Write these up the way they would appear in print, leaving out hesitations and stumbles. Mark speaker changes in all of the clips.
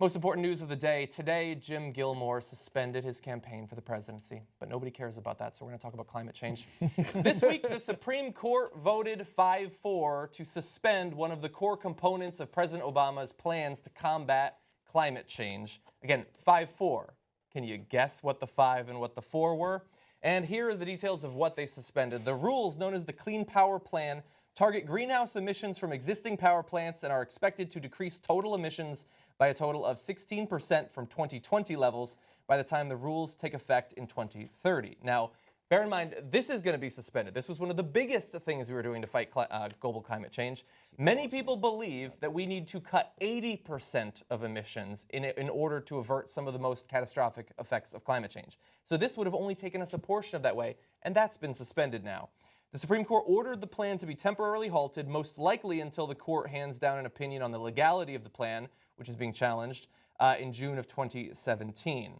Speaker 1: Most important news of the day. Today, Jim Gilmore suspended his campaign for the presidency, but nobody cares about that, so we're going to talk about climate change. This week, the Supreme Court voted 5-4 to suspend one of the core components of President Obama's plans to combat climate change. Again, 5-4. Can you guess what the 5 and what the 4 were? And here are the details of what they suspended. The rules, known as the Clean Power Plan, target greenhouse emissions from existing power plants and are expected to decrease total emissions by a total of 16% from 2020 levels by the time the rules take effect in 2030. Now, bear in mind, this is going to be suspended. This was one of the biggest things we were doing to fight global climate change. Many people believe that we need to cut 80% of emissions in order to avert some of the most catastrophic effects of climate change. So this would have only taken us a portion of that way, and that's been suspended now. The Supreme Court ordered the plan to be temporarily halted, most likely until the court hands down an opinion on the legality of the plan, which is being challenged, in June of 2017.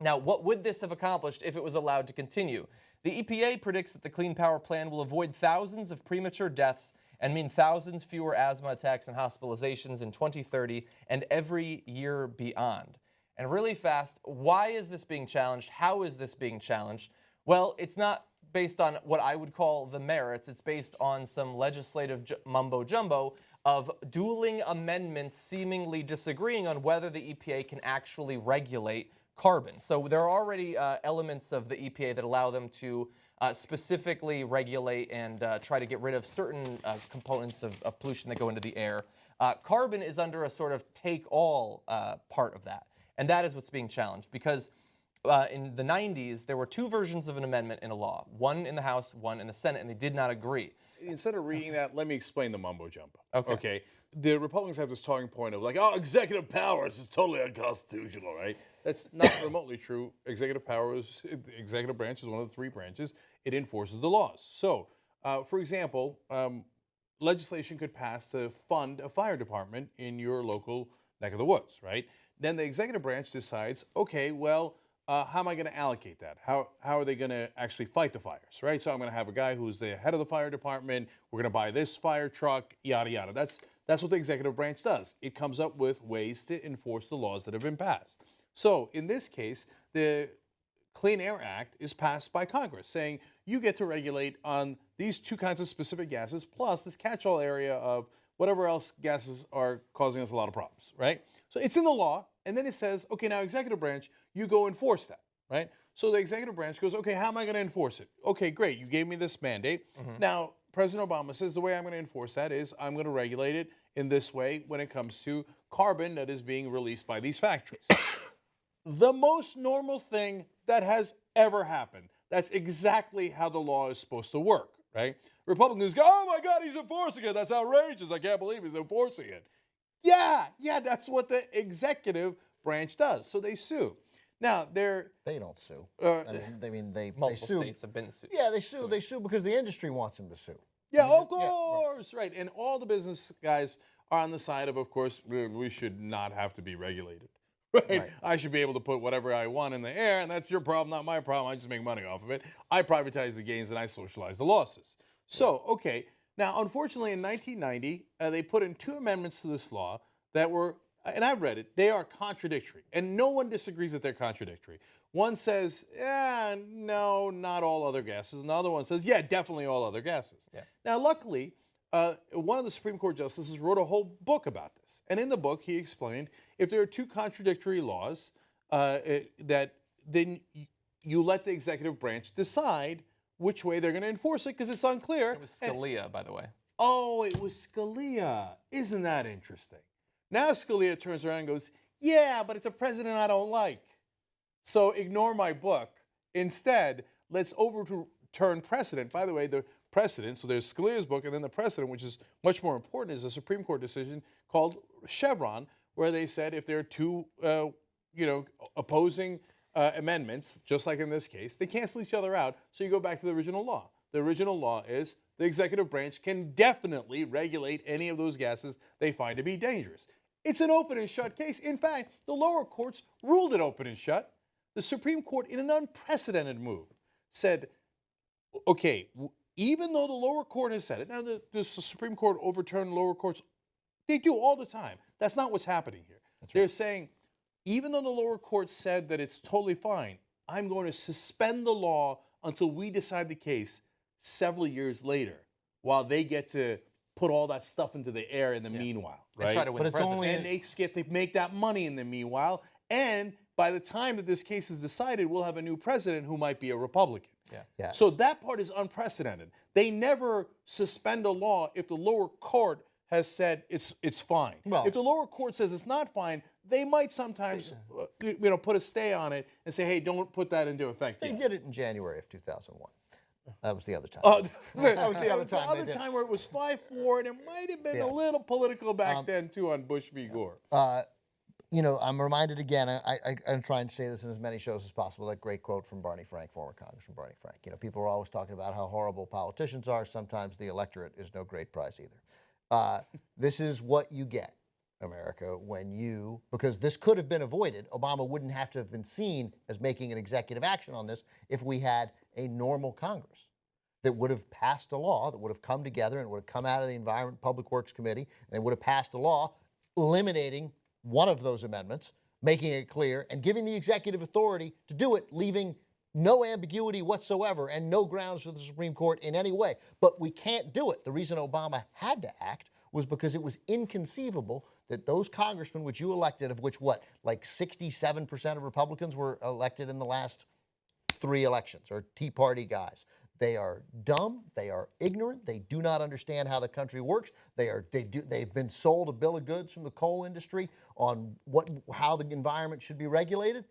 Speaker 1: Now, what would this have accomplished if it was allowed to continue? The EPA predicts that the Clean Power Plan will avoid thousands of premature deaths and mean thousands fewer asthma attacks and hospitalizations in 2030 and every year beyond. And really fast, why is this being challenged? How is this being challenged? Well, it's not based on what I would call the merits. It's based on some legislative mumbo-jumbo of dueling amendments seemingly disagreeing on whether the EPA can actually regulate carbon. So there are already elements of the EPA that allow them to specifically regulate and try to get rid of certain components of pollution that go into the air. Carbon is under a sort of take-all part of that. And that is what's being challenged because in the 90s, there were two versions of an amendment in a law, one in the House, one in the Senate, and they did not agree.
Speaker 2: Instead of reading that, let me explain the mumbo jumbo.
Speaker 1: Okay.
Speaker 2: The Republicans have this talking point of like, oh, executive powers is totally unconstitutional, right? That's not remotely true. Executive powers, the executive branch is one of the three branches. It enforces the laws. So, for example, legislation could pass to fund a fire department in your local neck of the woods, right? Then the executive branch decides, okay, well, how am I going to allocate that? How are they going to actually fight the fires, right? So I'm going to have a guy who's the head of the fire department. We're going to buy this fire truck, yada, yada. That's what the executive branch does. It comes up with ways to enforce the laws that have been passed. So in this case, the Clean Air Act is passed by Congress saying you get to regulate on these two kinds of specific gases plus this catch-all area of whatever else gases are causing us a lot of problems, right? So it's in the law, and then it says, okay, now executive branch, you go enforce that, right? So the executive branch goes, okay, how am I going to enforce it? Okay, great, you gave me this mandate. Now, President Obama says the way I'm going to enforce that is I'm going to regulate it in this way when it comes to carbon that is being released by these factories. The most normal thing that has ever happened. That's exactly how the law is supposed to work, right? Republicans go, oh my God, he's enforcing it. That's outrageous. I can't believe he's enforcing it. Yeah, that's what the executive branch does. So they sue. Now,
Speaker 3: they don't sue. They
Speaker 1: Multiple
Speaker 3: sue.
Speaker 1: states have been sued.
Speaker 3: Yeah, they sue. They sue because the industry wants them to sue.
Speaker 2: Yeah, of course, right. And all the business guys are on the side of course, we should not have to be regulated. Right? I should be able to put whatever I want in the air, and that's your problem, not my problem. I just make money off of it. I privatize the gains, and I socialize the losses. So, okay. Now, unfortunately, in 1990, they put in two amendments to this law that were, and I've read it, they are contradictory. And no one disagrees that they're contradictory. One says, no, not all other gases. And the other one says, yeah, definitely all other gases. Yeah. Now, luckily, one of the Supreme Court justices wrote a whole book about this. And in the book, he explained if there are two contradictory laws, that then you let the executive branch decide which way they're going to enforce it because it's unclear.
Speaker 1: It was Scalia, by the way.
Speaker 2: Oh, it was Scalia. Isn't that interesting? Now Scalia turns around and goes, yeah, but it's a president I don't like. So ignore my book. Instead, let's overturn precedent. By the way, the precedent, so there's Scalia's book, and then the precedent, which is much more important, is a Supreme Court decision called Chevron, where they said if there are two opposing amendments, just like in this case, they cancel each other out, so you go back to the original law. The original law is the executive branch can definitely regulate any of those gases they find to be dangerous. It's an open and shut case. In fact, the lower courts ruled it open and shut. The Supreme Court, in an unprecedented move, said, okay, even though the lower court has said it, now the Supreme Court overturned lower courts, they do all the time. That's not what's happening here. They're saying, even though the lower court said that it's totally fine, I'm going to suspend the law until we decide the case several years later, while they get to put all that stuff into the air in the meanwhile, right?
Speaker 1: And try to win
Speaker 3: But
Speaker 1: the
Speaker 3: it's
Speaker 1: president.
Speaker 3: only
Speaker 2: And they get to make that money in the meanwhile. And by the time that this case is decided, we'll have a new president who might be a Republican.
Speaker 3: Yes.
Speaker 2: So that part is unprecedented. They never suspend a law if the lower court has said it's fine.
Speaker 3: Well-
Speaker 2: if the lower court says it's not fine, they might sometimes put a stay on it and say, hey, don't put that into effect
Speaker 3: They
Speaker 2: yet.
Speaker 3: did it in January of 2001. That was the other time.
Speaker 2: That
Speaker 3: was the other time they did it.
Speaker 2: time where it was 5-4, and it might have been a little political back then, too, on Bush v. Gore.
Speaker 3: You know, I'm reminded again, I'm trying to say this in as many shows as possible, that great quote from Barney Frank, former Congressman Barney Frank. You know, people are always talking about how horrible politicians are. Sometimes the electorate is no great prize either. This is what you get, America, when you, because this could have been avoided. Obama wouldn't have to have been seen as making an executive action on this if we had a normal Congress that would have passed a law, that would have come together and would have come out of the Environment and Public Works Committee, and they would have passed a law eliminating one of those amendments, making it clear, and giving the executive authority to do it, leaving no ambiguity whatsoever and no grounds for the Supreme Court in any way. But we can't do it. The reason Obama had to act was because it was inconceivable that those congressmen which you elected, of which what, like 67% of Republicans were elected in the last 3 elections, or Tea Party guys. They are dumb. They are ignorant. They do not understand how the country works. They've been sold a bill of goods from the coal industry on how the environment should be regulated.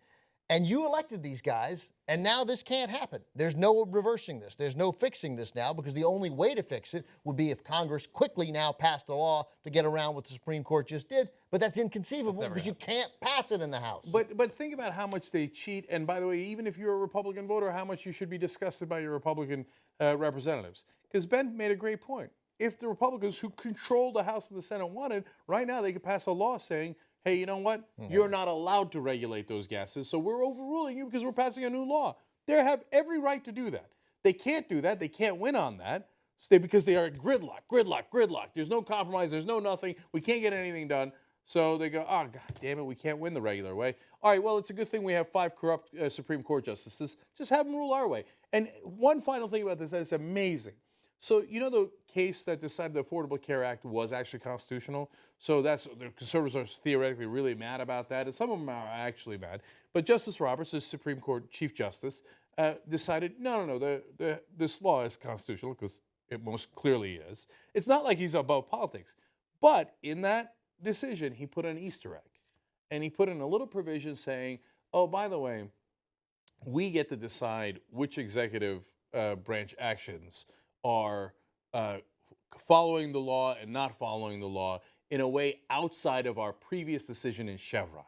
Speaker 3: And you elected these guys, and now this can't happen. There's no reversing this. There's no fixing this now, because the only way to fix it would be if Congress quickly now passed a law to get around what the Supreme Court just did. But that's inconceivable because you can't pass it in the House.
Speaker 2: But think about how much they cheat, and by the way, even if you're a Republican voter, how much you should be disgusted by your Republican representatives. Because Ben made a great point. If the Republicans who control the House and the Senate wanted, right now they could pass a law saying, hey, you know what? You're not allowed to regulate those gases, so we're overruling you because we're passing a new law. They have every right to do that. They can't do that. They can't win on that because they are gridlock. There's no compromise. There's no nothing. We can't get anything done. So they go, oh, God damn it, we can't win the regular way. All right, well, it's a good thing we have 5 corrupt Supreme Court justices. Just have them rule our way. And one final thing about this, that it's amazing. So, you know, the case that decided the Affordable Care Act was actually constitutional? So the conservatives are theoretically really mad about that, and some of them are actually mad. But Justice Roberts, the Supreme Court Chief Justice, decided, no, this law is constitutional, because it most clearly is. It's not like he's above politics. But in that decision, he put an Easter egg. And he put in a little provision saying, oh, by the way, we get to decide which executive branch actions are following the law and not following the law in a way outside of our previous decision in Chevron.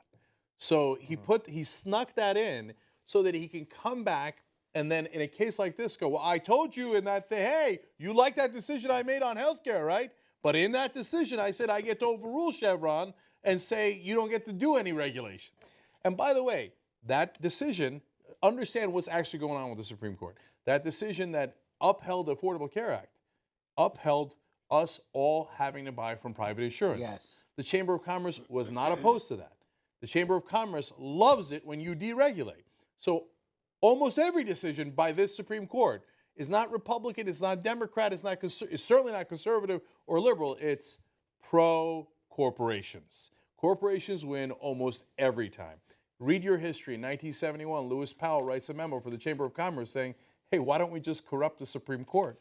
Speaker 2: So he snuck that in so that he can come back and then in a case like this go, well, I told you in that thing, hey, you like that decision I made on healthcare, right? But in that decision, I said I get to overrule Chevron and say you don't get to do any regulations. And by the way, that decision, understand what's actually going on with the Supreme Court. That decision that upheld the Affordable Care Act upheld us all having to buy from private insurance.
Speaker 4: Yes.
Speaker 2: The Chamber of Commerce was not opposed to that. The Chamber of Commerce loves it when you deregulate. So almost every decision by this Supreme Court is not Republican, it's not Democrat, it's certainly not conservative or liberal, it's pro-corporations. Corporations win almost every time. Read your history. In 1971, Lewis Powell writes a memo for the Chamber of Commerce saying, hey, why don't we just corrupt the Supreme Court?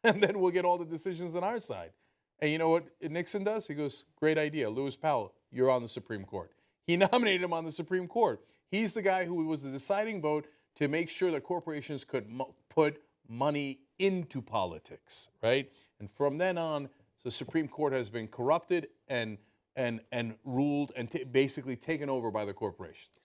Speaker 2: And then we'll get all the decisions on our side. And you know what Nixon does? He goes, great idea. Lewis Powell, you're on the Supreme Court. He nominated him on the Supreme Court. He's the guy who was the deciding vote to make sure that corporations could put money into politics, right? And from then on, the Supreme Court has been corrupted and ruled and basically taken over by the corporations.